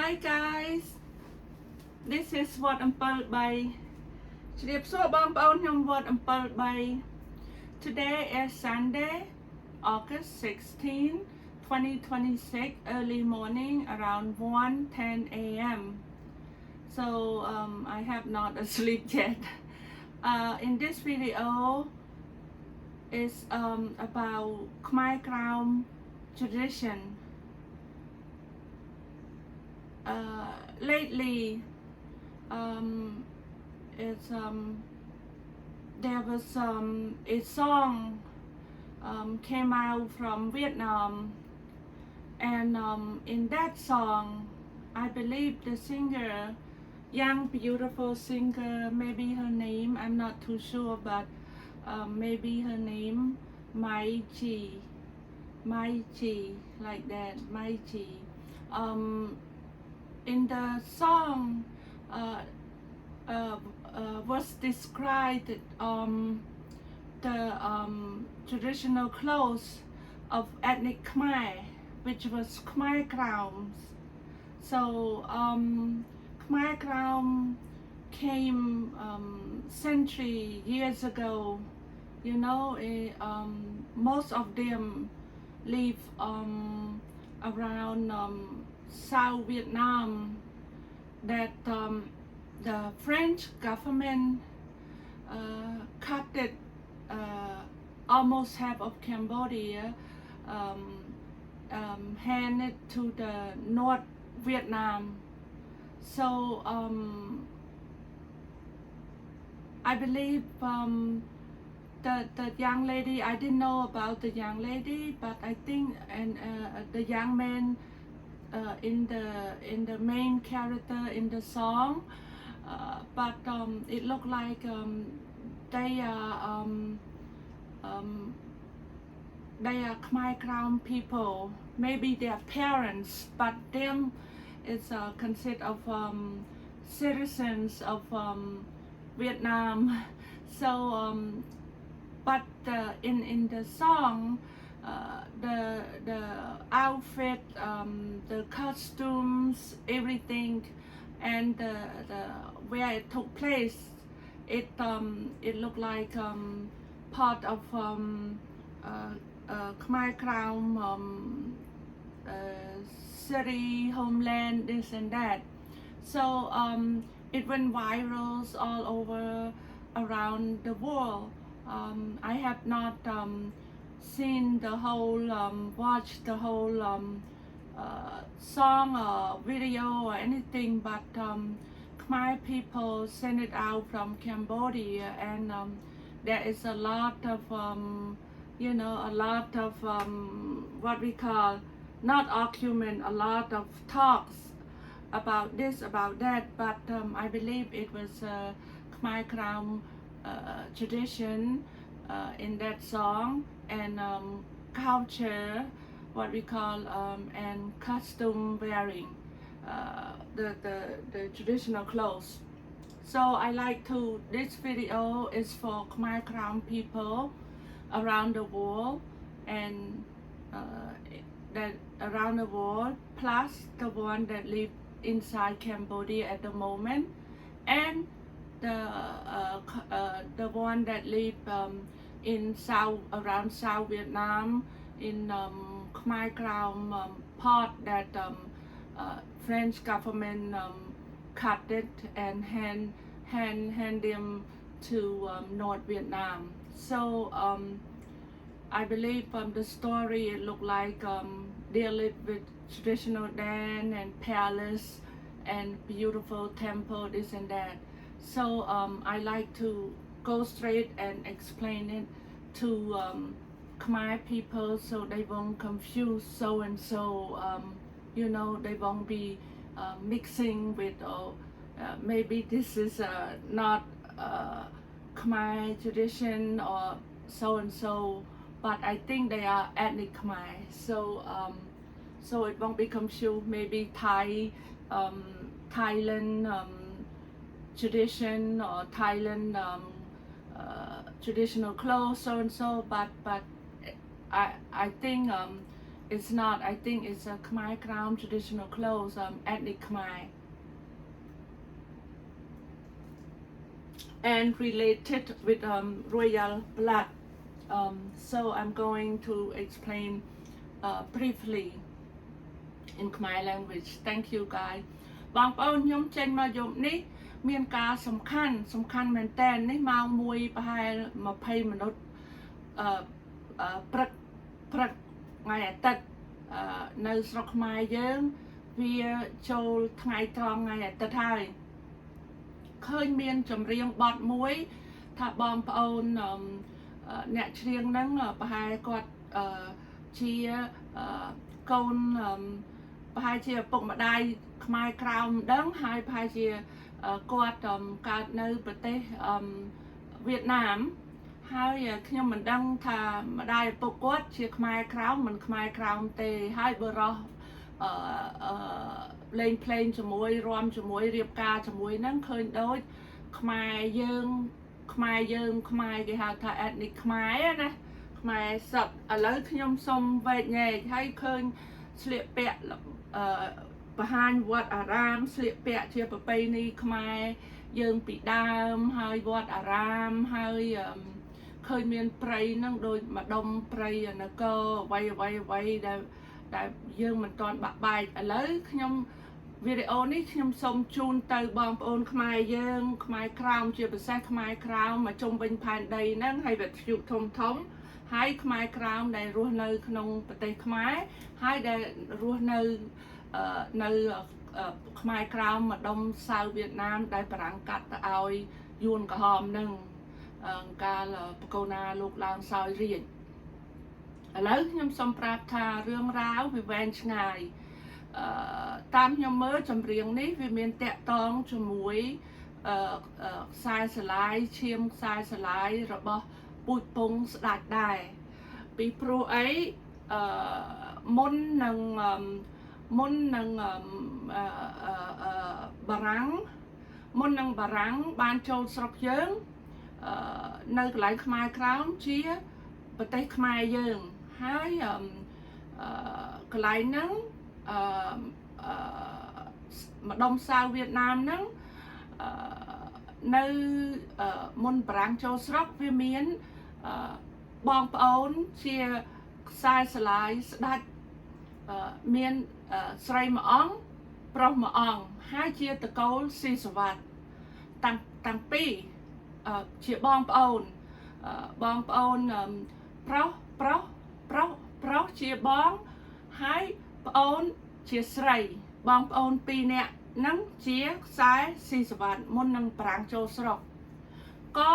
Hi guys, this is វត្តអំពិល3ជ្រាបសួរបងប្អូនខ្ញុំវត្តអំពិល3 Today is Sunday, August 16, 2026, early morning around 1:10 a.m. So I have not asleep yet. In this video is about Khmer Krom tradition. Lately, there was a song came out from Vietnam, and in that song, I believe the singer, young beautiful singer, maybe her name, I'm not too sure, but maybe her name Mai Chi, like that, Mai Chi. In the song was described the traditional clothes of ethnic Khmer, which was Khmer Krowns. So Khmer Krom came century years ago. You know, most of them live around South Vietnam, that the French government cut it almost half of Cambodia, hand it to the North Vietnam. So I believe the young lady, I didn't know about the young lady, but I think the young man in the main character in the song, but it looked like they are Khmer Krom people, maybe their parents, but them is consist of citizens of Vietnam. So but in the song, the outfit, the costumes, everything, and the where it took place, it looked like part of Khmer Krom city, homeland, this and that. So it went viral all over around the world. I have not seen the whole, watched the whole song or video or anything, but Khmer people sent it out from Cambodia, and there is a lot of, you know, a lot of what we call, not argument, a lot of talks about this, about that, but I believe it was Khmer Krom tradition in that song, and culture, what we call, and costume wearing, the traditional clothes. So I like to, this video is for Khmer Krom people around the world, and that around the world, plus the one that live inside Cambodia at the moment, and the one that live in South, around South Vietnam, in Khmer Krom part that French government cut it and hand them to North Vietnam. So I believe the story, it looked like they live with traditional dance and palace and beautiful temple, this and that. So I like to go straight and explain it to Khmer people, so they won't confuse so and so, you know, they won't be mixing with, maybe this is not Khmer tradition or so and so, but I think they are ethnic Khmer, so it won't be confused, maybe Thailand tradition, or Thailand traditional clothes, so and so, but I think it's not. I think it's a Khmer Crown traditional clothes, ethnic Khmer. And related with royal blood. So I'm going to explain briefly in Khmer language. Thank you guys. បងប្អូនខ្ញុំចេញមកយប់នេះមានការសំខាន់មែនតើនេះម៉ោង1ប្រហែល20минутព្រឹកថ្ងៃអាទិត្យនៅស្រុកខ្មែរយើងវាចូលថ្ងៃត្រង់ថ្ងៃអាទិត្យហើយឃើញមានចម្រៀងបទមួយថាបងប្អូនអ្នកច្រៀងហ្នឹងប្រហែលគាត់ជាកូនប្រហែលជាឪពុកម្ដាយខ្មែរក្រៅម្ដងហើយប្រហែលជាគាត់កើតនៅប្រទេសវៀតណាមហើយខ្ញុំមិនដឹងថាម្ដាយឪពុកគាត់ជាខ្មែរក្រៅមិនខ្មែរក្រៅទេហើយបរោះលេងភ្លេងជាមួយរាំជាមួយរៀបការជាមួយហ្នឹងឃើញដូចខ្មែរយើងគេហៅថា ethnic ខ្មែរណាខ្មែរសពឥឡូវខ្ញុំសុំវែកញែកហើយឃើញស្លៀកពាក់បង្ហាញវត្តអារាមស្លៀកពាក់ជាប្រពៃណីខ្មែរយើងពីដើមហើយវត្តអារាមហើយឃើញមានព្រៃហ្នឹងដូចម្ដុំព្រៃនគរអ្វីដែលយើងមិនទាន់បាក់បែកឥឡូវខ្ញុំវីដេអូនេះខ្ញុំសូមជូនទៅបងប្អូនខ្មែរយើងខ្មែរក្រៅជាពិសេសខ្មែរក្រៅមកជុំវិញផែនដីហ្នឹងហើយវិទ្យុធំហើយខ្មែរក្រៅដែលរស់នៅក្នុងប្រទេសខ្មែរហើយដែលរស់នៅខ្មែរក្រៅម្ដុំសៅវៀតណាមដែលបារាំងកាត់ទៅឲ្យយួនក្រហមហ្នឹងកាលបកូណាលោកឡើងសោយរាជឥឡូវខ្ញុំសូមប្រាប់ថារឿងរ៉ាវវាវែងឆ្ងាយតាមខ្ញុំមើលចម្រៀងនេះវាមានតាក់ទងជាមួយខ្សែស្រឡាយឈាមខ្សែស្រឡាយរបស់ពូជពងស្ដេចដែរពីព្រោះអីមុននឹងបារាំងបានចូលស្រុកយើងនៅកន្លែងខ្មែរក្រោមជាប្រទេសខ្មែរយើងហើយកន្លែងហ្នឹងម្ដុំសាវវៀតណាមហ្នឹងនៅមុនបារាំងចូលស្រុកវាមានបងប្អូនជាខ្សែស្រឡាយស្ដេចមានស្រីមួយអង្គប្រុសមួយអង្គហើយជាតកូលស៊ីសវ័តតាំងពីជាបងប្អូនប្រុសជាបងហើយប្អូនជាស្រីបងប្អូន2នាក់ហ្នឹងជាខ្សែស៊ីសវ័តមុននឹងប្រាំងចូលស្រុកក៏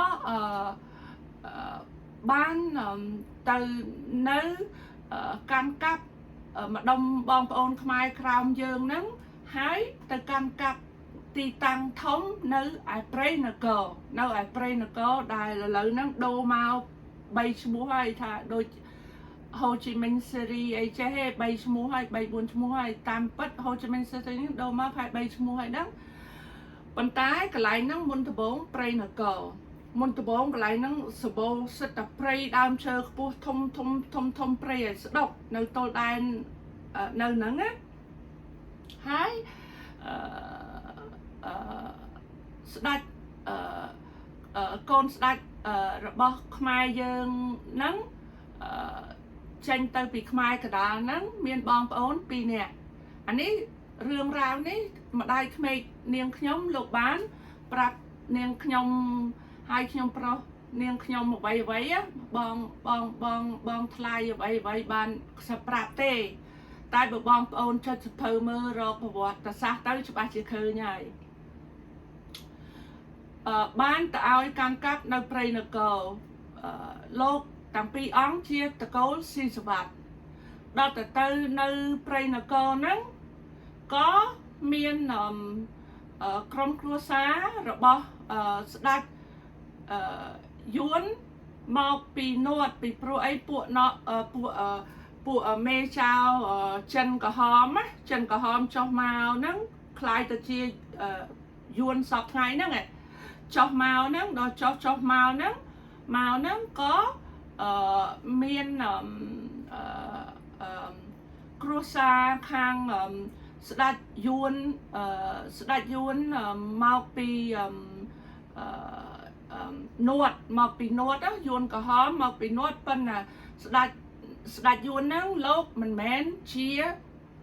បានទៅនៅកាន់កាប់ម្ដុំបងប្អូនខ្មែរក្រោមយើងហ្នឹងហើយទៅកាន់កាប់ទីតាំងធំនៅឯព្រៃនគរដែលឥឡូវហ្នឹងដូរមក3ឈ្មោះហើយថាដូចហូជីមិញស៊េរីអីចេះហេ3ឈ្មោះហើយ3 4ឈ្មោះហើយតាមពិតហូជីមិញស៊េរីនេះដូរមកផែ3ឈ្មោះហើយហ្នឹងប៉ុន្តែកន្លែងហ្នឹងមុនដំបូងព្រៃនគរមុនដំបូងកន្លែងហ្នឹងសបោសិតតែព្រៃដើមឈើខ្ពស់ធំព្រៃឲ្យស្ដុកនៅទល់ដែននៅហ្នឹងណាហើយកូនស្ដេចរបស់ខ្មែរយើងហ្នឹងចេញទៅពីខ្មែរកដាលហ្នឹងមានបងប្អូន2នាក់អានេះរឿងរ៉ាវនេះម្ដាយក្មេកនាងខ្ញុំលោកបានប្រាប់នាងខ្ញុំហើយខ្ញុំប្រុសនាងខ្ញុំអ្វីបងថ្លៃអ្វីបានខ្សឹបប្រាប់ទេតែបើបងប្អូនចុចសភៅមើលរកប្រវត្តិសាស្ត្រទៅច្បាស់ជាឃើញហើយបានទៅឲ្យកាន់កាប់នៅព្រៃនគរលោកតាំងពីអង្គជាតកូលស៊ីសវ័តដល់ទៅនៅព្រៃនគរហ្នឹងក៏មានក្រុមគ្រួសាររបស់ស្ដេចយួនមកពីនួតពីព្រោះអីពួកមេចៅចិនក្រហមចុះមកហ្នឹងคล้ายទៅជាយួនសពថ្ងៃហ្នឹងចុះមកហ្នឹងដល់ចុះមកហ្នឹងក៏មាន គ្រួសារខាងស្ដេចយួនស្ដេចយួនមកពីនួតមកពីនួតយួនក្រហមមកពីនួតប៉ុន្តែស្ដេចយួនហ្នឹងលោកមិនមែនជា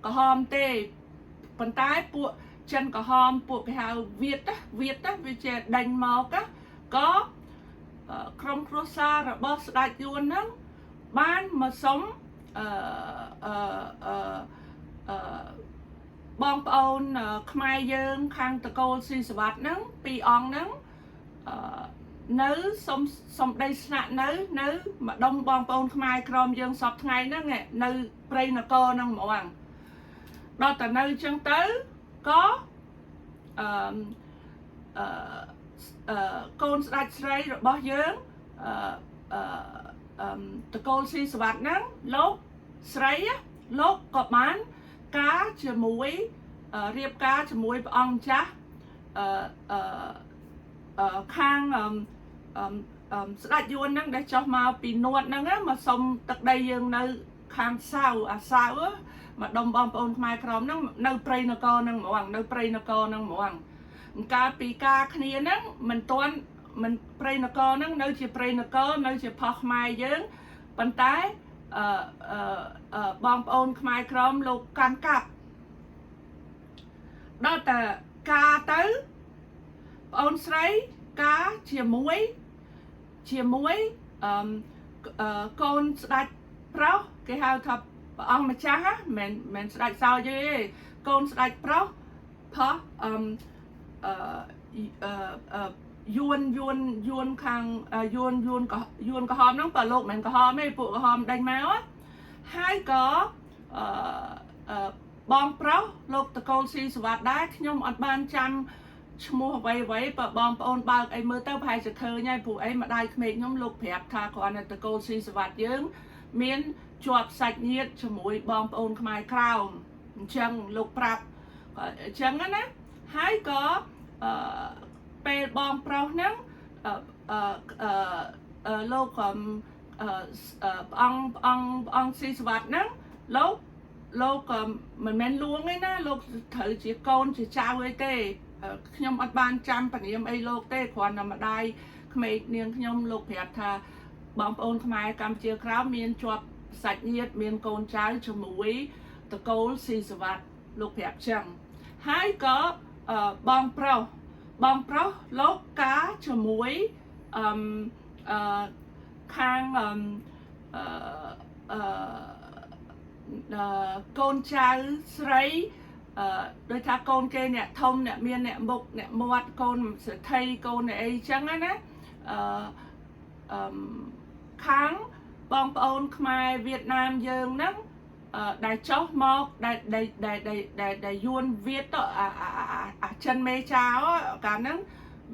ក្រហមទេប៉ុន្តែពួកចិនក្រហមពួកគេហៅវៀតវាជាដេញមកក៏ក្រុមគ្រួសាររបស់ស្ដេចយួនហ្នឹងបានមកសុំបងប្អូនខ្មែរយើងខាងតកូលស៊ីសវត្តហ្នឹងពីរអង្គហ្នឹងនៅសុំដីស្នាក់នៅម្ដុំបងប្អូនខ្មែរក្រមយើងសពថ្ងៃហ្នឹងនៅព្រៃនគរហ្នឹងហ្មងដល់តែនៅចឹងទៅក៏កូនស្ដេចស្រីរបស់យើងតកូលស៊ីសវត្តហ្នឹងលោកស្រីលោកក៏បានការជាមួយរៀបការជាមួយព្រះអង្គចាស់ខាងស្ដេចយួនហ្នឹងដែលចុះមកពីនួតហ្នឹងមកសុំទឹកដីយើងនៅខាងសាវមកដុំបងប្អូនខ្មែរក្រមហ្នឹងនៅព្រៃនគរហ្នឹងហ្មងនៅព្រៃនគរហ្នឹងហ្មងកាលពីការគ្នាហ្នឹងមិនទាន់មិនព្រៃនគរហ្នឹងនៅជាព្រៃនគរនៅជាផុសខ្មែរយើងប៉ុន្តែបងប្អូនខ្មែរក្រមលោកកាន់កាប់ដល់តែការទៅបងអូនស្រីការជាមួយកូនស្ដេចប្រុសគេហៅថាព្រះអង្គម្ចាស់មិនស្ដេចសោយទេកូនស្ដេចប្រុសផុសយួនខាងយួនក្រហមហ្នឹងបើលោកមិនក្រហមទេពួកក្រហមដេញមកហើយក៏បងប្រុសលោកតកូលស៊ីសវត្តដែរខ្ញុំអត់បានចាំឈ្មោះអ្វីបើបងប្អូនបើកអីមើលទៅប្រហែលជាឃើញហើយព្រោះអីម្ដាយក្មេកខ្ញុំលោកប្រាប់ថាគ្រាន់តែតកូលស៊ីសវត្តយើងមានជាប់សាច់ញាតិជាមួយបងប្អូនខ្មែរក្រោមអញ្ចឹងលោកប្រាប់អញ្ចឹងណាហើយក៏ពេលបងប្រុសហ្នឹងលោកព្រះអង្គស៊ីសវត្តហ្នឹងលោកមិនមែនលួងទេណាលោកត្រូវជាកូនជាចៅអីទេខ្ញុំអត់បានចាំពនាមអីលោកទេគ្រាន់តែម្ដាយក្មេកនាងខ្ញុំលោកប្រាប់ថាបងប្អូនខ្មែរកម្ពុជាក្រោមមានជាប់សាច់ញាតិមានកូនចៅជាមួយតកូលស៊ីសវត្តលោកប្រាប់ចឹងហើយក៏បងប្រុសលោកការជាមួយខាងកូនចៅស្រីដោយថាកូនគេអ្នកធំអ្នកមានអ្នកមុខអ្នកមាត់កូនសេដ្ឋីកូនអីចឹងណាខាងបងប្អូនខ្មែរវៀតណាមយើងហ្នឹងដែលចុះមកដែលយួនវៀតទៅអាចិនមេចៅកាលហ្នឹង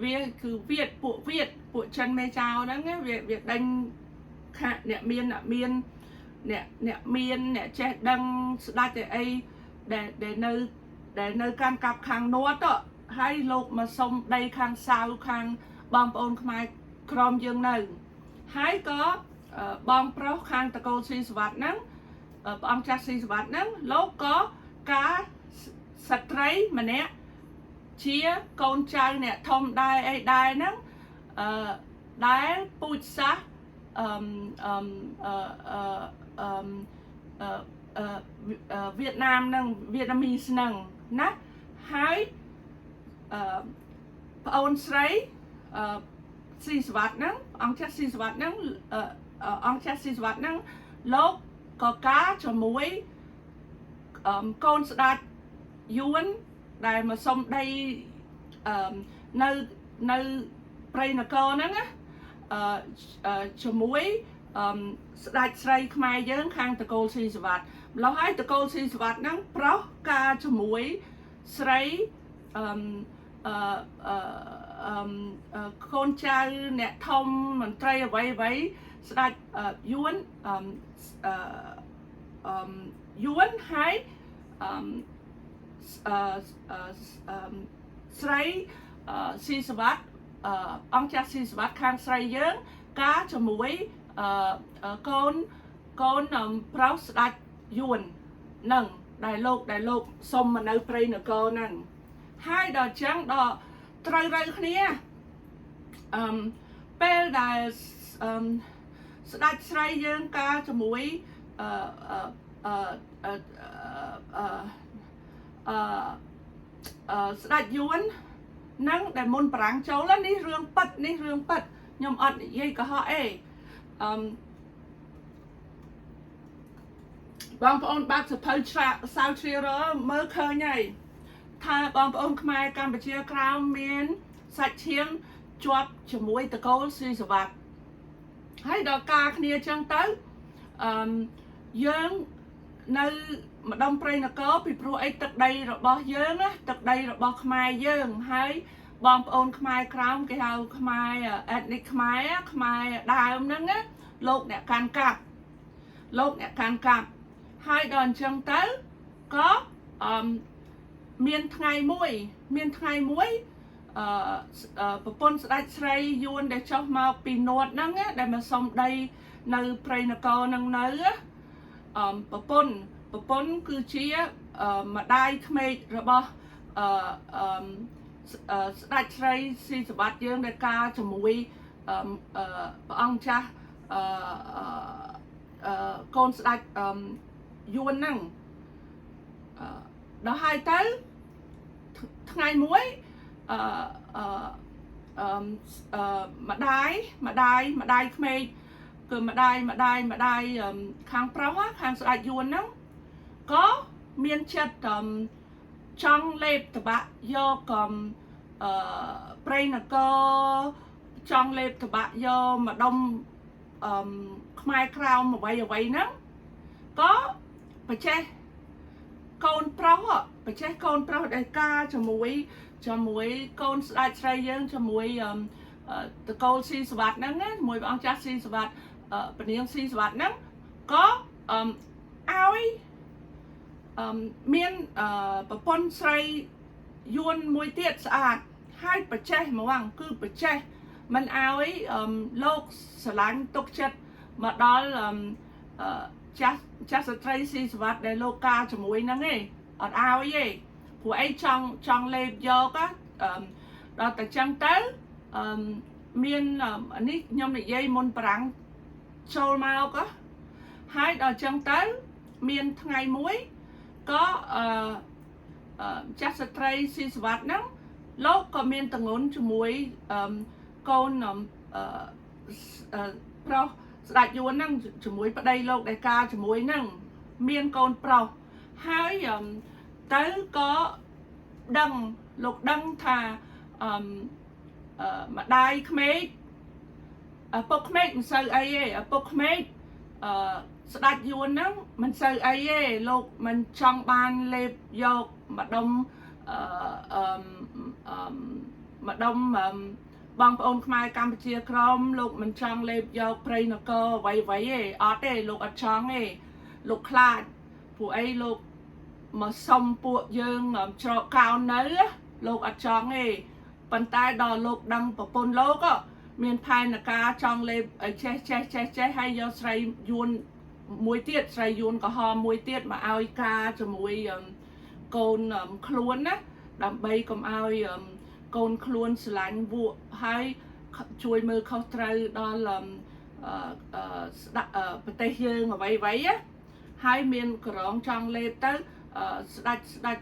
វាគឺវៀតពួកចិនមេចៅហ្នឹងវាដេញអ្នកមានអ្នកចេះដឹងស្ដាច់អីដែលនៅកាន់កាប់ខាងនួតទៅហើយលោកមកសុំដីខាងសាវខាងបងប្អូនខ្មែរក្រមយើងនៅហើយក៏បងប្រុសខាងតកូលស៊ីសវត្តហ្នឹងព្រះអង្គចាស់ស៊ីសវត្តហ្នឹងលោកក៏ការស្ត្រីម្នាក់ជាកូនចៅអ្នកធំដែរអីដែរហ្នឹងដែលពូជសាសវៀតណាមហ្នឹងវៀតណាមីសហ្នឹងណាហើយប្អូនស្រីស៊ីសវត្តហ្នឹងអង្គចាស់ស៊ីសវត្តហ្នឹងលោកក៏ការជាមួយកូនស្ដេចយួនដែលមកសុំដីនៅព្រៃនគរហ្នឹងណាជាមួយស្ដេចស្រីខ្មែរយើងខាងតកូលស៊ីសវត្តម្ល៉េះហើយតកូលស៊ីសវត្តហ្នឹងប្រុសការជាមួយស្រីកូនចៅអ្នកធំមន្ត្រីអ្វីស្ដេចយួនហើយស្រីស៊ីសវត្តអង្គចាស់ស៊ីសវត្តខាងស្រីយើងការជាមួយកូនប្រុសស្ដេចយួន nâng đại lục xông mà nơi prey nở cơ nâng hai đợt trắng đỏ trời rơi khíaពេលដែលស្ដេចស្រីយើងការជាមួយស្ដេចយួននឹងដែលមុនបារាំងចូលនេះរឿងប៉ិតខ្ញុំអត់និយាយកុហកអេបងប្អូនបាក់សភៅសៅជ្រាវមើលឃើញហើយថាបងប្អូនខ្មែរកម្ពុជាក្រៅមានសាច់ឈាមជាប់ជាមួយតកូលស៊ីសវ័តហើយដល់ការគ្នាចឹងទៅយើងនៅម្ដុំព្រៃនគរពីព្រោះអីទឹកដីរបស់យើងណាទឹកដីរបស់ខ្មែរយើងហើយបងប្អូនខ្មែរក្រៅគេហៅខ្មែរអេតនិកខ្មែរដើមហ្នឹងណាលោកអ្នកកាន់កាប់ហើយដល់អញ្ចឹងទៅក៏មានថ្ងៃមួយប្រពន្ធស្ដេចស្រីយួនដែលចុះមកពីនួតហ្នឹងដែលមកសុំដីនៅព្រៃនគរហ្នឹងនៅប្រពន្ធគឺជាម្ដាយក្មេករបស់ស្ដេចស្រីស៊ីសវ័តយើងដែលការជាមួយព្រះអង្គចាស់កូនស្ដេចយួនហ្នឹងដល់ហើយទៅថ្ងៃមួយម្ដាយក្មេកគឺម្ដាយខាងប្រុសខាងស្ដេចយួនហ្នឹងក៏មានចិត្តចង់លេបតបាក់យកព្រៃនគរចង់លេបតបាក់យកម្ដុំខ្មែរក្រោមអ្វីហ្នឹងក៏ប្រចេះកូនប្រុសដែលការជាមួយកូនស្ដេចស្រីយើងជាមួយតកូលស៊ីសវ័តហ្នឹងណាជាមួយព្រះអង្គចាស់ស៊ីសវ័តពនាងស៊ីសវ័តហ្នឹងក៏ឲ្យមានប្រពន្ធស្រីយួនមួយទៀតស្អាតហើយប្រចេះហ្មងគឺប្រចេះមិនឲ្យលោកស្រឡាញ់ទុកចិត្តមកដល់ចាស់ស្ត្រីស៊ីសវ័តដែលលោកការជាមួយហ្នឹងឯងអត់ឲ្យទេព្រោះអីចង់លេបយកដល់តែចឹងទៅមាននេះខ្ញុំនិយាយមុនបារាំងចូលមកហើយដល់ចឹងទៅមានថ្ងៃមួយក៏ចាស់ស្ត្រីស៊ីសវ័តហ្នឹងលោកក៏មានតងន់ជាមួយកូនប្រុសស្ដេចយួនហ្នឹងជាមួយប្តីលោកដែលការជាមួយហ្នឹងមានកូនប្រុសហើយទៅក៏លោកដឹងថាម្ដាយក្មេកឪពុកក្មេកមិនសូវអីទេឪពុកក្មេកស្ដេចយួនហ្នឹងមិនសូវអីទេលោកមិនចង់បានលេបយកម្ដុំបងប្អូនខ្មែរកម្ពុជាក្រមលោកមិនចង់លេបយកព្រៃនគរអ្វីទេអត់ទេលោកអត់ចង់ទេលោកខ្លាចព្រោះអីលោកមកសុំពួកយើងច្រកកោននៅលោកអត់ចង់ទេប៉ុន្តែដល់លោកដឹងប្រពន្ធលោកមានផែនការចង់លេបចេះហើយយកស្រីយួនមួយទៀតស្រីយួនក្រហមមួយទៀតមកឲ្យការជាមួយកូនខ្លួនណាដើម្បីកុំឲ្យកូនខ្លួនស្រឡាញ់វក់ហើយជួយមើលខុសត្រូវដល់ប្រទេសយើងអ្វីហើយមានក្រងចង់លេបទៅស្ដេច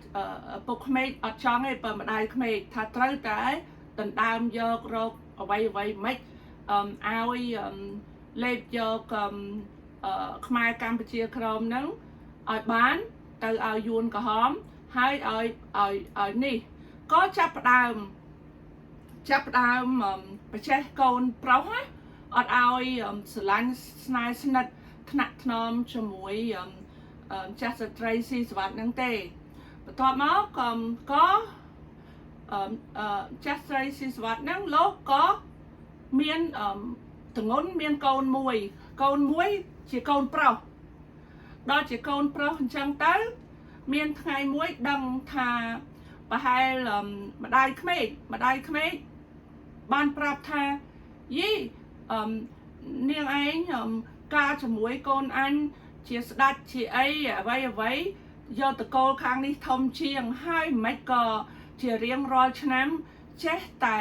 ពុកក្មេកអត់ចង់ទេបើម្ដាយក្មេកថាត្រូវតែដណ្ដើមយករកអ្វីមិនឲ្យលេបយកខ្មែរកម្ពុជាក្រមហ្នឹងឲ្យបានទៅឲ្យយួនក្រហមហើយឲ្យនេះក៏ចាប់ផ្ដើមប្រចេះកូនប្រុសអត់ឲ្យស្រឡាញ់ស្នេហ៍ស្និទ្ធថ្នាក់ថ្នមជាមួយចាស់ស្ត្រីស៊ីសវ័តហ្នឹងទេបន្ទាប់មកក៏ចាស់ស្រីស៊ីសវ័តហ្នឹងលោកក៏មានទងន់មានកូនមួយជាកូនប្រុសដល់ជាកូនប្រុសអញ្ចឹងទៅមានថ្ងៃមួយដឹងថាប្រហែលម្ដាយក្មេកបានប្រាប់ថាយីនាងឯងការជាមួយកូនអញជាស្ដេចជាអីអ្វី យកតកូលខាងនេះធំជាងហើយមិនក៏ជារៀងរាល់ឆ្នាំចេះតែ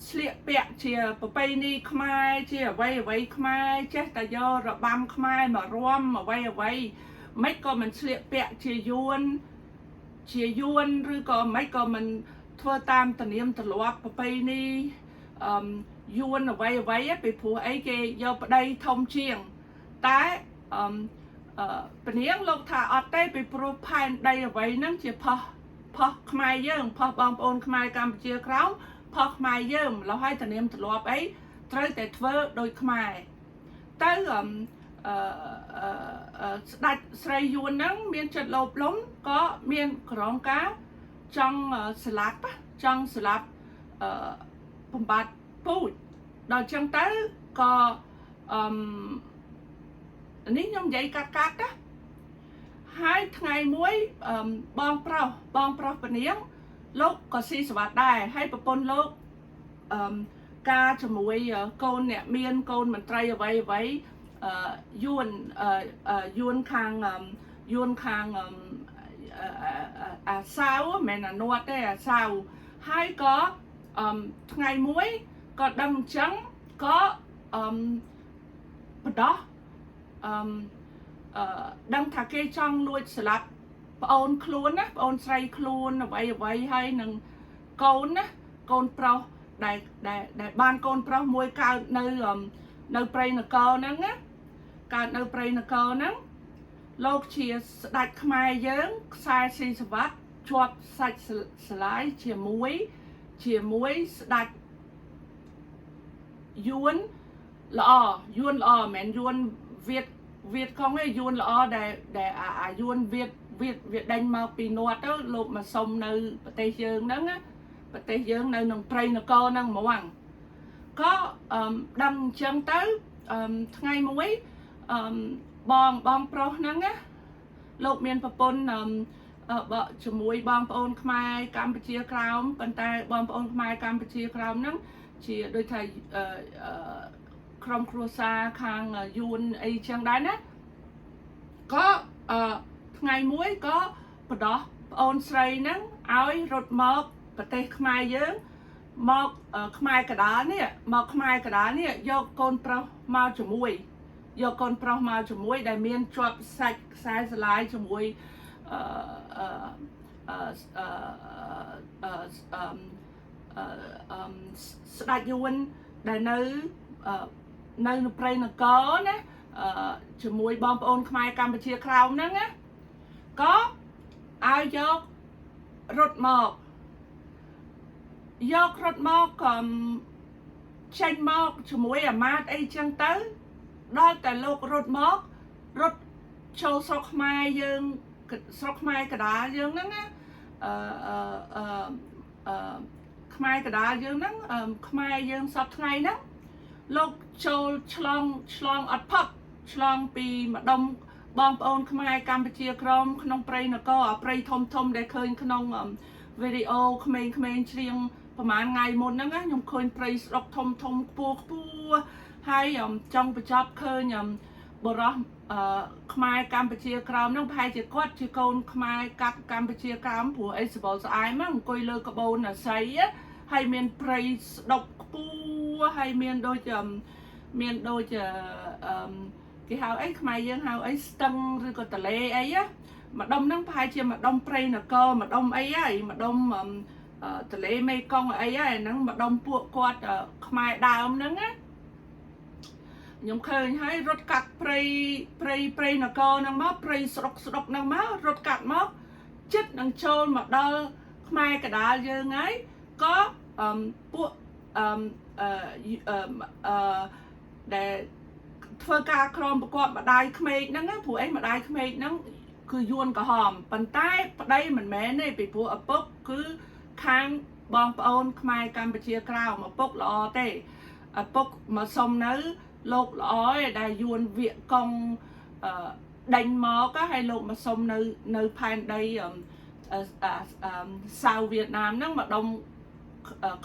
ស្លៀកពាក់ជាប្រពៃណីខ្មែរជាអ្វីខ្មែរចេះតែយករបាំខ្មែរមករាំអ្វីមិនក៏មិនស្លៀកពាក់ជាយួនឬក៏មិនក៏មិនធ្វើតាមទំនៀមទម្លាប់ប្រពៃណីយួនអ្វីពីព្រោះអីគេយកប្តីធំជាងតែពនាងលោកថាអត់ទេពីព្រោះផែនដីអ្វីហ្នឹងជាផុសខ្មែរយើងផុសបងប្អូនខ្មែរកម្ពុជាក្រោមផុសខ្មែរយើងម្ល៉េះហើយទំនៀមទម្លាប់អីត្រូវតែធ្វើដោយខ្មែរទៅស្ដេចស្រីយួនហ្នឹងមានចិត្តលោភលំក៏មានក្រងការចង់ស្លាប់បំបត្តិពូជដល់ចឹងទៅក៏នេះខ្ញុំនិយាយកាត់ណាហើយថ្ងៃមួយបងប្រុសពនាងលោកក៏ស៊ីសវត្តដែរហើយប្រពន្ធលោកការជាមួយកូនអ្នកមានកូនមន្ត្រីអ្វីយួនខាងអាសាវមិនអានវត្តទេអាសាវហើយក៏ថ្ងៃមួយក៏ដឹងអញ្ចឹងក៏បដោះដឹងថាគេចង់លួចស្លាប់ប្អូនខ្លួនណាប្អូនស្រីខ្លួនអ្វីហើយនឹងកូនណាកូនប្រុសដែលបានកូនប្រុសមួយកើតនៅព្រៃនគរហ្នឹងណាកើតនៅព្រៃនគរហ្នឹងលោកជាស្ដេចខ្មែរយើងខ្សែស៊ីសវត្តជាប់សាច់ស្លាយជាមួយស្ដេចយួនល្អមិនយួនវៀតកុងឯងយួនល្អដែលអាយួនវៀតវាដេញមកពីនួតទៅលោកមកសុំនៅប្រទេសយើងហ្នឹងណាប្រទេសយើងនៅក្នុងព្រៃនគរហ្នឹងហ្មងក៏ដឹងអញ្ចឹងទៅថ្ងៃមួយបងប្រុសហ្នឹងណាលោកមានប្រពន្ធជាមួយបងប្អូនខ្មែរកម្ពុជាក្រោមប៉ុន្តែបងប្អូនខ្មែរកម្ពុជាក្រោមហ្នឹងជាដូចថាក្រុមគ្រួសារខាងយួនអីចឹងដែរណាក៏ថ្ងៃមួយក៏បដោះប្អូនស្រីហ្នឹងឲ្យរត់មកប្រទេសខ្មែរយើងមកខ្មែរកដាលនេះយកកូនប្រុសមកជាមួយដែលមានជាប់សាច់ខ្សែស្លាយជាមួយស្ដេចយួនដែលនៅព្រៃនគរណាជាមួយបងប្អូនខ្មែរកម្ពុជាក្រោមហ្នឹងណាក៏ឲ្យយករត់មកចេញមកជាមួយអាមាត្យអីចឹងទៅដល់តែលោករត់ចូលស្រុកខ្មែរយើងស្រុកខ្មែរកដាលយើងហ្នឹងណាខ្មែរកដាលយើងហ្នឹងខ្មែរយើងសពថ្ងៃហ្នឹងលោកចូលឆ្លងអត់ផុតឆ្លងពីម្ដុំបងប្អូនខ្មែរកម្ពុជាក្រមក្នុងព្រៃនគរព្រៃធំដែលឃើញក្នុងវីដេអូក្មេងៗច្រៀងប្រហែលថ្ងៃមុនហ្នឹងណាខ្ញុំឃើញព្រៃស្រុកធំខ្ពស់ហើយចង់បញ្ចប់ឃើញបរោះខ្មែរកម្ពុជាក្រោមហ្នឹងប្រហែលជាគាត់ជាកូនខ្មែរកម្ពុជាក្រោមព្រោះអីសបល់ស្អែមហ្នឹងអង្គុយលើក្បូនអាស័យហើយមានព្រៃស្ដុកខ្ពស់ហើយមានដូចគេហៅអីខ្មែរយើងហៅអីស្ទឹងឬក៏ទន្លេអីម្ដុំហ្នឹងប្រហែលជាម្ដុំព្រៃនគរម្ដុំអីហើយម្ដុំទន្លេមេគង្គអីហើយហ្នឹងម្ដុំពួកគាត់ខ្មែរដើមហ្នឹងណាខ្ញុំឃើញហើយរត់កាត់ព្រៃនគរហ្នឹងមកព្រៃស្រុកហ្នឹងមករត់កាត់មកចិត្តនឹងចូលមកដល់ខ្មែរកដាលយើងហើយក៏ពួកដែលធ្វើការក្រមប្រកបម្ដាយក្មេកហ្នឹងព្រោះអីម្ដាយក្មេកហ្នឹងគឺយួនក្រហមប៉ុន្តែប្តីមិនមែនទេពីព្រោះឪពុកគឺខាងបងប្អូនខ្មែរកម្ពុជាក្រៅឪពុកល្អទេឪពុកមកសុំនៅលោកល្អឯដែលយួនវៀតកុងដេញមកហើយលោកមកសុំនៅផែនដីសាវវៀតណាមហ្នឹងម្ដុំ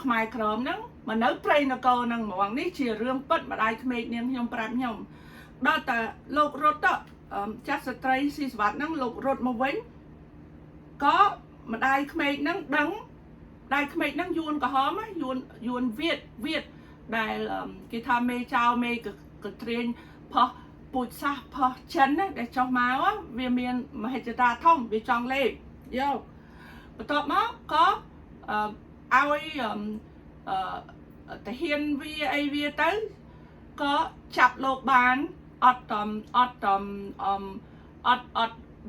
ខ្មែរក្រមហ្នឹងមកនៅព្រៃនគរហ្នឹងហ្មងនេះជារឿងពិតម្ដាយក្មេកនាងខ្ញុំប្រាប់ខ្ញុំដល់តែលោករត់ទៅ ចាស់ស្ត្រីស៊ីសវត្តហ្នឹងលោករត់មកវិញក៏ម្ដាយក្មេកហ្នឹងដឹងដៃក្មេកហ្នឹងយួនក្រហមយួនវៀតដែលគេថាមេចៅមេកត្រៀងផោះពូជសាសផោះចិនណាដែលចុះមកវាមានមហិច្ឆតាធំវាចង់លេបយកបន្ទាប់មកក៏ឲ្យតាហ៊ានវាអីវាទៅក៏ចាប់លោកបានអត់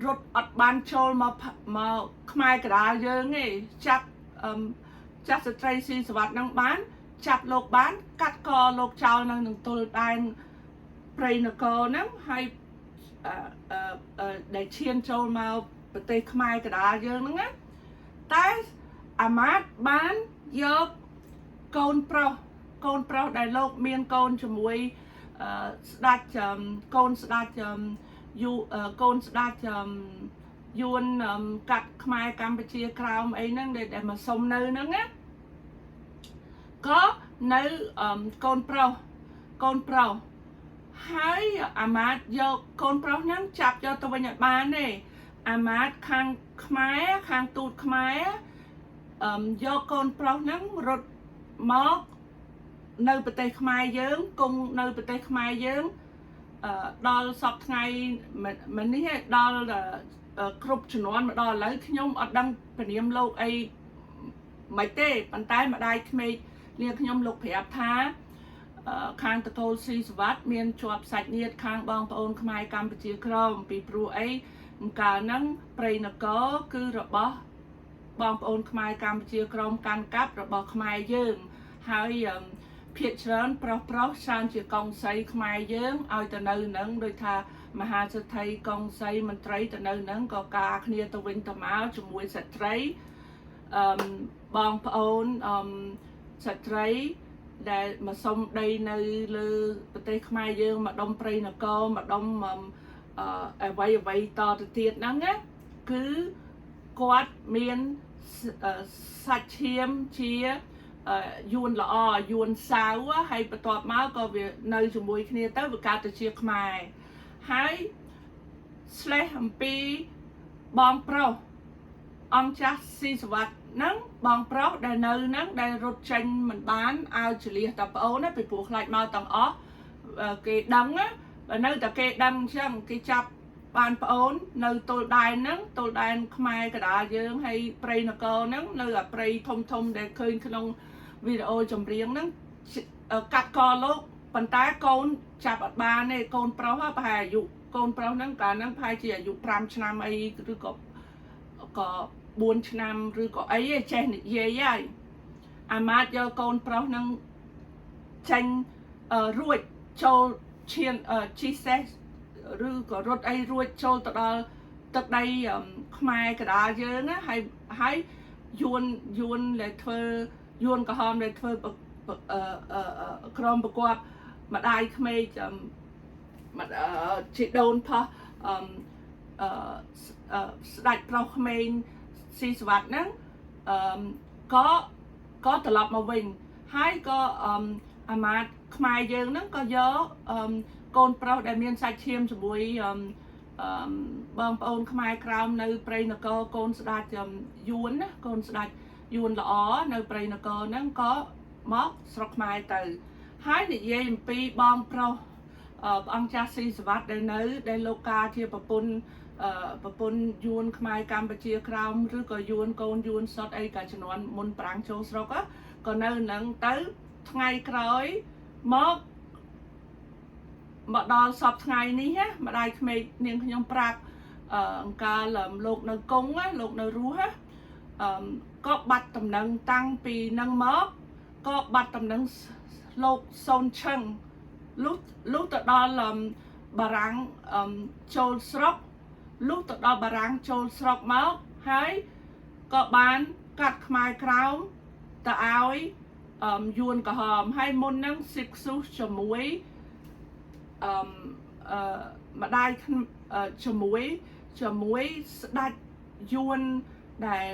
រត់អត់បានចូលមកខ្មែរកដាលយើងទេចាប់ចាស់ស្ត្រីស៊ីសវត្តនឹងបានចាប់លោកបានកាត់កលោកចោលនៅនឹងទល់ដែនព្រៃនគរហ្នឹងហើយដែលឈានចូលមកប្រទេសខ្មែរកដាលយើងហ្នឹងណាតែអាម៉ាតបានយកកូនប្រុសដែលលោកមានកូនជាមួយស្ដេចកូនស្ដេចកូនស្ដេចយួនកាត់ខ្មែរកម្ពុជាក្រោមអីហ្នឹងដែលមកសុំនៅហ្នឹងណាក៏នៅកូនប្រុសហើយអាម៉ាតយកកូនប្រុសហ្នឹងចាប់យកទៅវិញអត់បានទេអាម៉ាតខាងខ្មែរខាងទូតខ្មែរយកកូនប្រុសហ្នឹងរត់មកនៅប្រទេសខ្មែរយើងគង់នៅប្រទេសខ្មែរយើងដល់សពថ្ងៃមិននេះដល់គ្រប់ជំនាន់មកដល់ឥឡូវខ្ញុំអត់ដឹងព្រានាមលោកអីមិនទេប៉ុន្តែម្ដាយក្មេកនាងខ្ញុំលោកប្រាប់ថាខាងតកូលស៊ីសវត្តមានជាប់សាច់ញាតិខាងបងប្អូនខ្មែរកម្ពុជាក្រមពីព្រោះអីកាលហ្នឹងព្រៃនគរគឺរបស់បងប្អូនខ្មែរកម្ពុជាក្រមកាន់កាប់របស់ខ្មែរយើងហើយភាគច្រើនប្រុសច្រើនជាកុងសីខ្មែរយើងឲ្យទៅនៅនឹងដូចថាមហាសេដ្ឋីកុងសីមន្ត្រីទៅនៅនឹងក៏ការគ្នាទៅវិញទៅមកជាមួយស្ត្រីបងប្អូនស្ត្រីដែលមកសុំដីនៅលើប្រទេសខ្មែរយើងមកដុំព្រៃនគរមកដុំអ្វីតទៅទៀតហ្នឹងណាគឺគាត់មានសាច់ឈាមជាយួនល្អយួនសាវហើយបន្ទាប់មកក៏វានៅជាមួយគ្នាទៅវាកើតទៅជាខ្មែរហើយស្លេះអំពីបងប្រុសអង្គចាស់ស៊ីសវត្តហ្នឹងបងប្រុសដែលនៅហ្នឹងដែលរត់ចេញមិនបានឲ្យចលះតាប្អូនណាពីព្រោះខ្លាចមកទាំងអស់គេដឹងណាបើនៅតែគេដឹងអញ្ចឹងគេចាប់បានប្អូននៅទល់ដែនហ្នឹងទល់ដែនខ្មែរកដាលយើងហើយព្រៃនគរហ្នឹងនៅអាព្រៃធំដែលឃើញក្នុងវីដេអូចម្រៀងហ្នឹងកាត់កលោកប៉ុន្តែកូនចាប់អត់បានទេកូនប្រុសប្រហែលអាយុកូនប្រុសហ្នឹងកាលហ្នឹងប្រហែលជាអាយុ5ឆ្នាំអីឬក៏4ឆ្នាំឬក៏អីចេះនិយាយហើយអាម៉ាតយកកូនប្រុសហ្នឹងចេញរួចចូលឈានជីសេះឬក៏រត់អីរួចចូលទៅដល់ទឹកដីខ្មែរកដាលយើងណាហើយយួនដែលធ្វើយួនក្រហមដែលធ្វើក្រុមប្រកបម្ដាយក្មេកជីដូនផោះស្ដេចប្រុសក្មេងស៊ីសវត្តហ្នឹងក៏ត្រឡប់មកវិញហើយក៏អាម៉ាតខ្មែរយើងហ្នឹងក៏យកកូនប្រុសដែលមានសាច់ឈាមជាមួយបងប្អូនខ្មែរក្រោមនៅព្រៃនគរកូនស្ដេចយួនណាកូនស្ដេចយួនល្អនៅព្រៃនគរហ្នឹងក៏មកស្រុកខ្មែរទៅហើយនិយាយអំពីបងប្រុសព្រះអង្គចាស់ស៊ីសវត្តដែលលោកកាជាប្រពន្ធយួនខ្មែរកម្ពុជាក្រោមឬក៏យួនកូនយួនសុតអីកាជំនាន់មុនប្រាំងចូលស្រុកក៏នៅនឹងទៅថ្ងៃក្រោយមកដល់សពថ្ងៃនេះម្ដាយក្មេកនាងខ្ញុំប្រាប់អង្ការលោកនៅគង់លោកនៅរស់ក៏បាត់តំណែងតាំងពីនឹងមកក៏បាត់តំណែងលោកសូនឈឹងលុះទៅដល់បារាំងចូលស្រុកលុះទៅដល់បារាំងចូលស្រុកមកហើយក៏បានកាត់ខ្មែរក្រោមទៅឲ្យយួនក្រហមហើយមុនហ្នឹងស៊ីបស៊ូជាមួយម្ដាយជាមួយស្ដេចយួនដែល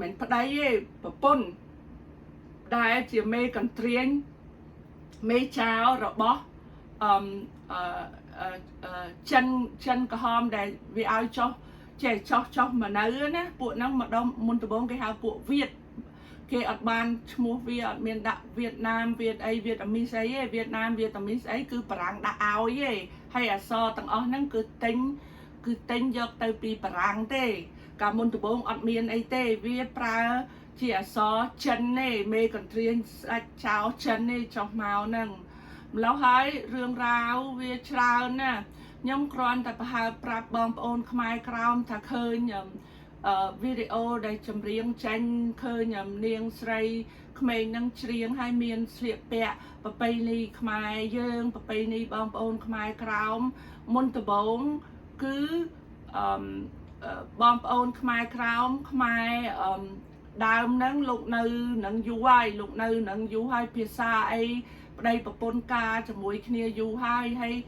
មិនប្តីទេប្រពន្ធដែលជាមេកន្ទ្រាញមេចៅរបស់ chân cái hòm để vì ai cho mà nấu nè bộ năng mà đông muốn từ bốn cái hào bộ Việt cái ở ban mua Việt miền đặc Việt Nam Việt ấy Việt ở Mỹ ấy Việt Nam Việt ở Mỹ ấy cứ parang đã áo ấy hay là so tầng ở năng cứ tính dọc từ pi parang tê cả muốn từ bốn ở miền ấy tê Việt pra chỉ là so chân này mê còn riêng cháo chân này cho màu năngแล้วให้เรื่องราวเวียชราน่ะย่อมครอนแต่ประหารปรับบองโอนขมายกราวถ้าเคยวิดีโอได้จำเรียงจันเคยเนียงใส่ขมายนั่งเชียงให้เมียนเสียแปะประไปนีขมายเยิงประไปนีบองโอนขมายกราวมนตบงคือบองโอนขมายกราวขมายดาวนั่งลูกนือนั่งยูไว้ลูกนือนั่งยูให้พิซซ่าไอđây bà pôn ca cho muối kia du hai hay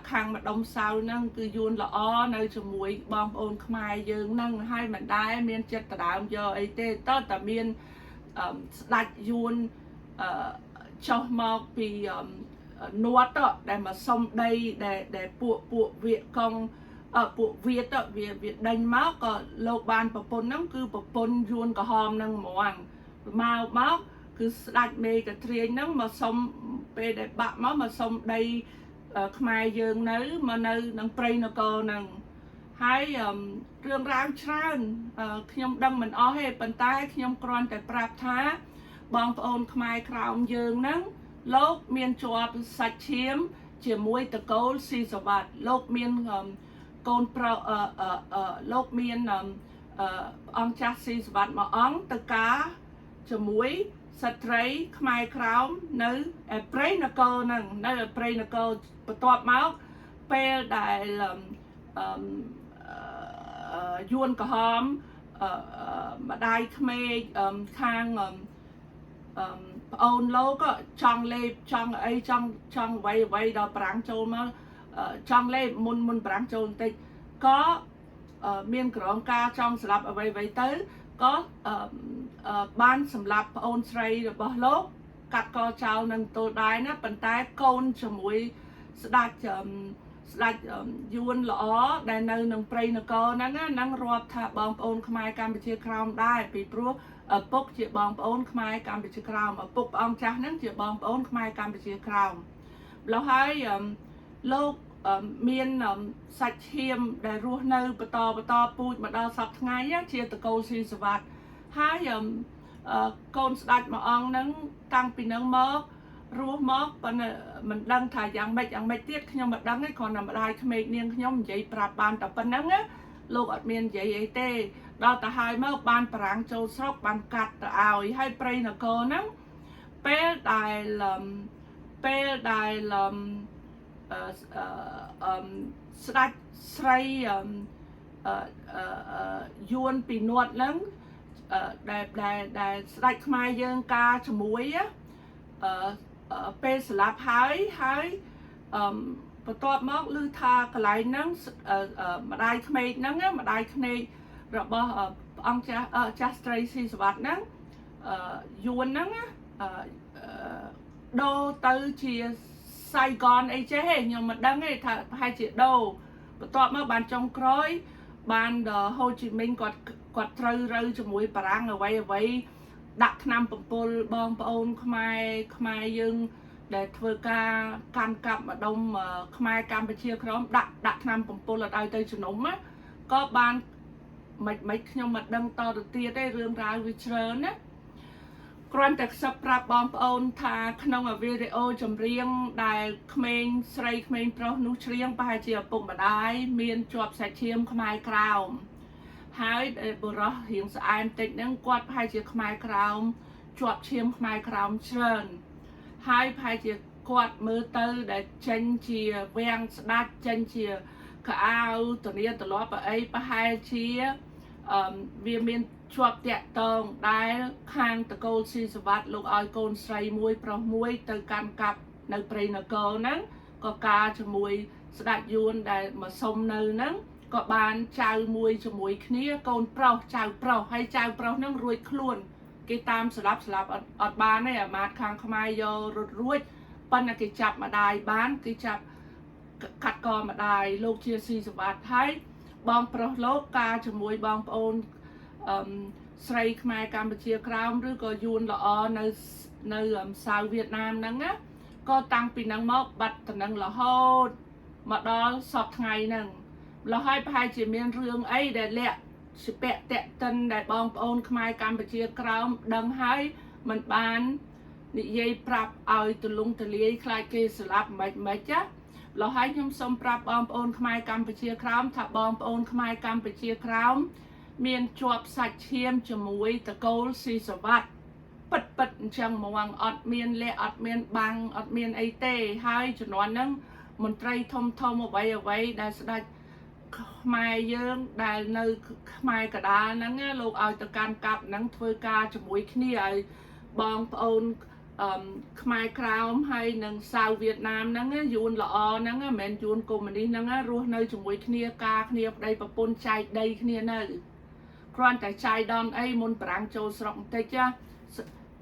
khang mà đông sao năng cứ yun là o nơi cho muối bom ôn khai dương năng hai mình đai miền chết tà đàm giờ ấy tê tất tà miền đặt yun cho mọc vì nuốt đó để mà xong đây để buộc Việt công buộc Việt đó Việt đánh máu có lô ban bà pôn năng cứ bà pôn yun cả hòm năng mòn mau máu cứ đặt mê cái triền nó mà xong về để bạn mà xong đây khai dương nấy mà nơi năng prey nó co năng hai rương ráo tràn khi nhom đâm mình ó hay bàn tay khi nhom con tại prap thá bong ôn khai khảo dương nắng lốp miên chua sạch chiếm chỉ muối từ câu xì sờ bạt lốp miên con pro lốp miên ông cha xì sờ bạt mà óng từ cá chỉ muối sạch trái khai khảo nữ prey nó co năng nơi prey nó co toát máu pe đại là yuan cả hòm mà đại khmer khang ôn lâu có trong lê trong ấy trong vay đó brang châu mà trong lê mun brang châu tịch có miền Quảng ca trong sập ở vay tới có ban sầm lập ôn sray rồi bỏ lốp cắt co chào nâng tô đái nó bàn tay côn cho mũi đặt yuan lõ đại nơi nâng prey nó co năng rọt thà bong ôn khai Campuchia Crownได้ปีพรุ่ปกจีบองโอนขมายกัมพูชีคราวปกองจ้านั่นจีบองโอนขมายกัมพูชีคราวแล้วให้โลกเมียนสัตว์เทียมได้รู้ในปตอปูดมาดอสับไงเชียตะโกซีสวัสดิ์ให้โกนสดัดมาองนั้นตั้งปีนังมอกรู้มอกมันดังถ่ายอย่างไม่เตี้ยขยมดังให้คนนำได้ขมิ้นเนียงขยมใหญ่ปราบปานแต่ปนนั้นโลกอัดเมียนใหญ่เต้ดาวตาไฮเมื่อบานปรางโจสกบานกัดตาเอาให้ไปนกนั้นเป้ได้สลัดใส่ยวนปีนวดนั้นได้สลัดขมายยังกาจมวยเป้สลับหายประตอบมอกลือทากลายนั้นมาได้ขมิ้นนั้นมาได้ขมิ้นเราบอกองจัสเตรซีสวัสดิ์นั้นยวนนั้นโดตือเชียไซกอนไอเจ้ยังมาดังไอให้เชียโดต่อมาบานจงคล้อยบานโฮจิมินห์กอดเทรือจมูกปรางเอาไว้ดักนำปมบองปอนขมายยังđể thưa ca can cặp ở đông Khmer Campuchia khóm đặt nằm bồng pol là ai tới chốn nóng á có ban mấy nhưng mà đăng to được tia đây rương ra với trơn á còn tại sắp ra bom ôn thà không ở video chấm riêng đài Khmer Sray Khmer Pro nút riêng ba chia bụng mà đai miền chuột sài chiêm Khmer Crown hai để bờ đó hiện sẽ anh tịnh đang quạt hai chia Khmer Crown chuột chiêm Khmer Crown trơn hai phải chỉ quạt mưa tư để chân chia ven đắt chân chia cả ao tụi này tụi lót ấy ba hai chia vì miền chuột tẹt tông đai khang tụi cô si svat lục ai con say muối pro muối từ can cặp nơi pre nơi cô nắng có cá cho muối đắt yuan để mà sông nơi nắng có bàn chào muối cho muối kia con pro chào pro hay chào pro nắng ruồi luôn cái tamสลับอดบ้านเนี่ยมาคางขมายโยรถรุ่ยปั้นcáiจับมาได้บ้านcáiจับ កាត់កម្ដាយលោកជាស៊ីសវត្តហើយបងប្រុសលោកការជាមួយបងប្អូនស្រីខ្មែរកម្ពុជាក្រោមឬក៏យួនល្អនៅសាវវៀតណាមហ្នឹងណាក៏តាំងពីហ្នឹងមកបាត់តំណឹងរហូតមកដល់សពថ្ងៃហ្នឹងលហើយប្រហែលជាមានរឿងអីដែលលាក់សិពៈតេតិនដែលបងប្អូនខ្មែរកម្ពុជាក្រោមដឹងហើយមិនបាននិយាយប្រាប់ឲ្យទលំទលាយខ្លាចគេស្លាប់មិនចាលហើយខ្ញុំសូមប្រាប់បងប្អូនខ្មែរកម្ពុជាក្រោមថាបងប្អូនខ្មែរកម្ពុជាក្រោមមានជាប់សាច់ឈាមជាមួយតកូលស៊ីសវត្តពិតអញ្ចឹងហ្មងអត់មានលះអត់មានបាំងអត់មានអីទេហើយជំនាន់ហ្នឹងមន្ត្រីធំអ្វីដែលស្ដេចខ្មែរយើងដែលនៅខ្មែរកដាលហ្នឹងលោកឲ្យទៅកាន់កាប់ហ្នឹងធ្វើការជាមួយគ្នាឲ្យបងប្អូនខ្មែរក្រោមហើយនឹងសាវវៀតណាមហ្នឹងយួនល្អហ្នឹងមិនមែនយួនកុម្មុយនីសហ្នឹងរស់នៅជាមួយគ្នាការគ្នាប្តីប្រពន្ធចែកដីគ្នានៅគ្រាន់តែចាយដនអីមុនប្រាំងចូលស្រុកបន្តិច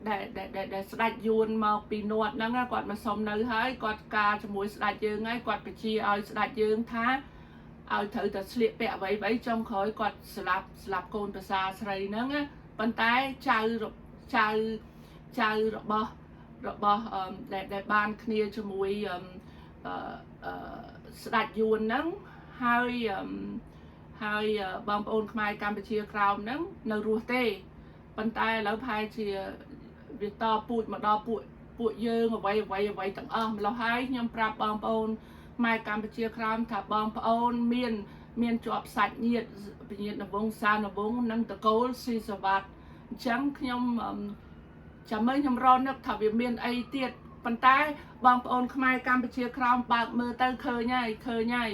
ដែលស្ដេចយួនមកពីនួតហ្នឹងគាត់មកសុំនៅហើយគាត់ការជាមួយស្ដេចយើងហើយគាត់បញ្ជាឲ្យស្ដេចយើងថាឲ្យត្រូវតែស្លៀកពាក់អ្វីចុងក្រោយគាត់ស្លាប់កូនប្រសាស្រីហ្នឹងប៉ុន្តែចៅរបស់ដែលបានគ្នាជាមួយស្ដេចយួនហ្នឹងហើយបងប្អូនខ្មែរកម្ពុជាក្រោមហ្នឹងនៅរស់ទេប៉ុន្តែឥឡូវប្រហែលជាវាតពូជមកដល់ពួកយើងអ្វីទាំងអស់ម្ល៉េះហើយខ្ញុំប្រាប់បងប្អូនខ្មែរកម្ពុជាក្រោមថាបងប្អូនមានជាប់សាច់ញាតិពញាតិនវងសានវងនិងតកូលស៊ីសវត្តអញ្ចឹងខ្ញុំចាំមើលខ្ញុំរកនឹកថាវាមានអីទៀតប៉ុន្តែបងប្អូនខ្មែរកម្ពុជាក្រោមបើកមើលទៅឃើញហើយ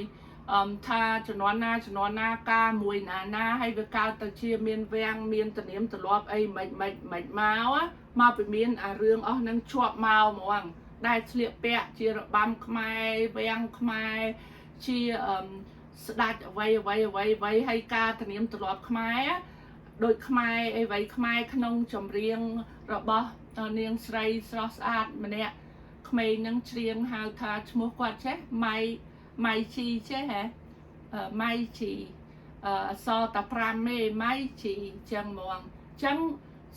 ថាជំនាន់ណាការមួយណាហើយវាកើតទៅជាមានវាំងមានតនាមទលាប់អីមិនមកពីមានអារឿងអស់ហ្នឹងជាប់មកហ្មងដែលឆ្លៀកពាក់ជារបាំខ្មែរវាំងខ្មែរជាស្ដាច់អ្វីហើយការតនាមទលាប់ខ្មែរដូចខ្មែរអីវ៉ៃខ្មែរក្នុងចម្រៀងរបស់នាងស្រីស្រស់ស្អាតម្នាក់ក្មេងហ្នឹងច្រៀងហៅថាឈ្មោះគាត់ចេះម៉ៃជីចេះហ៎ម៉ៃជីសតា5មេម៉ៃជីចឹងហ្មងចឹង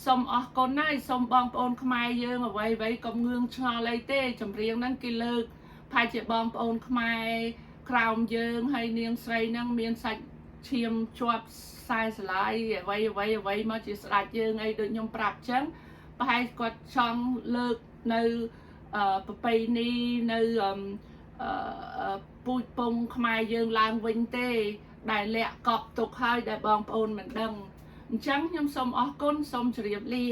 សូមអរគុណហើយសូមបងប្អូនខ្មែរយើងអ្វីកុំងឿងឆ្ងល់អីទេចម្រៀងហ្នឹងគេលើកផាជាបងប្អូនខ្មែរក្រោមយើងហើយនាងស្រីហ្នឹងមានសាច់ឈាមជាប់ខ្សែស្រឡាយអ្វីមកជាស្ដេចយើងអីដូចខ្ញុំប្រាប់ចឹងប្រហែលគាត់ចង់លើកនៅប្រពៃណីនៅពូជពងខ្មែរយើងឡើងវិញទេដែលលាក់កប់ទុកហើយដែលបងប្អូនមិនដឹងអញ្ចឹងខ្ញុំសូមអរគុណសូមជម្រាបលា